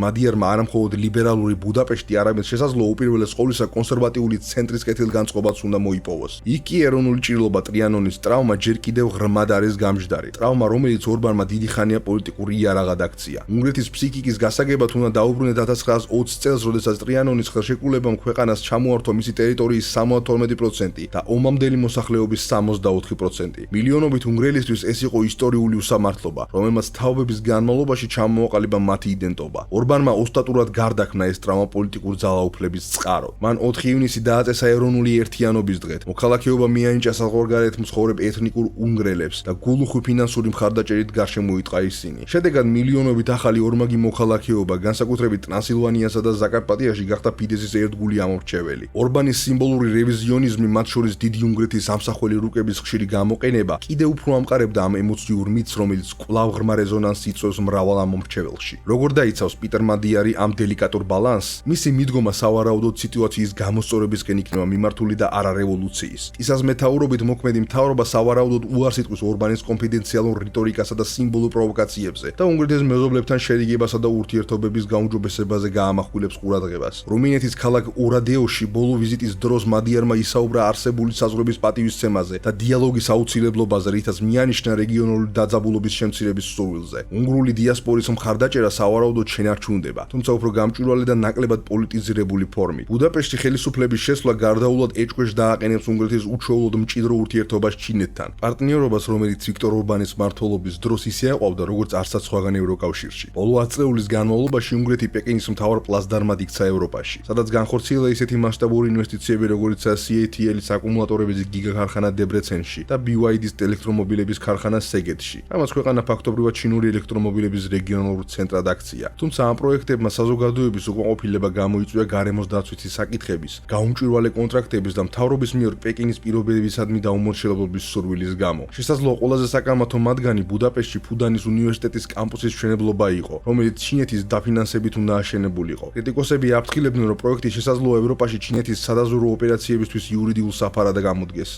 მადიარმა არამხოლოდ ლიბერალური ბუდაპეშტი, არამედ შესაძლოა უპირველეს ყოვლისა კონსერვატიული ცენტრის კეთილგანწყობაც უნდა მოიპოვოს. იქ კი ეროვნული ჭრილობა ტრიანონის ტრავმა ჯერ კიდევ ღრმად არის გამჯდარი. ტრავმა, რომელიც ორბანმა დიდი ხანია პოლიტიკური იარაღად აქცია. უნგრეთის ფსიქიკის გასაგებად უნდა დაუბრუნდეთ 1920 წელს, როდესაც ტრიანონის ხელშეკრულებამ ქვეყანას ჩამოართვა მისი ტერიტორიის 72% და ომამდელი მოსახლეობის 64%. მილიონობით უნგრელისთვის ეს იყო ისტორიული უსამართლობა, რომელმაც თაობების განმავლობაში ჩამოაყალიბა მათი იდენტობა. ორბანმა ოსტატურად გარდაქმნა ეს ტრავმა პოლიტიკურ ძალაუფლების წყაროდ. მან 4 ივნისი დააწესა ეროვნული ერთიანობის დღედ. მოქალაქეობა მიანიჭა საზღვარგარეთ მცხოვრებ ეთნიკურ უნგრელებს და გულუხვი ფინანსური მხარდაჭერით გარშემოიტყა ისინი. შედეგად მილიონობით ახალი ორმაგი მოქალაქეობა, განსაკუთრებით ტრანსილვანიასა და ზაკარპატიაში გახდა ფიდესის ერთგული ამორჩეველი. ორბანის სიმბოლური რევიზიონიზმი, მათ შორის დიდი უნგრეთის ამსახველი რუკების ხშირი გამოყენება, კიდევ უფრო ამყარებდა ამ ემოციურ მითს, რომელიც კვლავ ღრმა რეზონანსს იწვევს მრავალ ამომრჩეველში. როგორ დაიცავს პიტერ მადიარი ამ დელიკატურ ბალანსს? მისი მიდგომა სავარაუდოდ სიტუაციის გამოსწორებისკენ იქნება მიმართული და არა რევოლუციის. ისას მეთაურობით მოქმედი მთავრობა სავარაუდოდ უარს იტყვის ორბანის კონფიდენციალურ რიტორიკასა და სიმბოლურ პროვოკაციებზე და უნგრეთის მეზობლებთან შერიგებასა და ურთიერთობების გაუმჯობესებაზე გაამახვილებს ყურადღებას. რუმინეთის ქალაქ ორადეოში ბოლო ვიზიტის დროს მადიარმა ისაუბრა არსებული საზღვრების პატივისცემაზე და დიალოგის აუცილებლობაზე, რითაც მიანიშნა რეგიონული დაძაბულობის შემცირების სურვილზე. უნგრული დიასპორის მხარდაჭერა სავარაუდოდ შენარჩუნდება, თუმცა უფრო გამჭვირვალე და ნაკლებად პოლიტიზირებული ფორმით. ბუდაპეშტი ხელისუფლების შესვლა გარდაულად ეჭვქვეშ დააყენებს უნგრეთის უჩვეულოდ მჭიდრო ურთიერთობას ჩინეთთან. პარტნიორობას, რომელიც ვიქტორ ორბანის მმართველობის დროს ისე აყვავდა, როგორც არცაც სხვაგან ევროკავშირში. ბოლო 10 წლების განმავლობაში უნგრეთი პეკინის მთავარ პლაცდარმად იქცა ევროპაში, სადაც განხორციელა ისეთი მასშტაბური ინვესტიციები, როგორიცაა CATL-ის აკუმულატორების გიგაქარხანა დებრეცენში და BYD-ის ელექტრომობილების ქარხანა სეგედში. ამას ქვეყანა ფაქტობრივად ჩინური ელექტრომობილების რეგიონალურ ცენტრად აქცია. თუმცა ამ პროექტებმა საზოგადოების უკმაყოფილება გამოიწვია გარემოს დაცვითი საკითხების, გაუმჭვირვალე კონტრაქტების და მთავრობის მიერ პეკინის პირობებისადმი დაუმორჩილებლობის სურვილის გამო. შესაძლოა ყველაზე საკამათო მათგანი ბუდაპეშტში ფუდანის უნივერსიტეტის კამპუსის მშენებლობა იყო, რომელიც ჩინეთის დაფინანსებით უნდა აშენებულიყო. კრიტიკოსები აფრთხილებდნენ, რომ პროექტი შესაძლოა ევროპაში ჩინეთის სადაზვერვო ოპერაციებისთვის იურიდიულ საფარად გამოდგეს.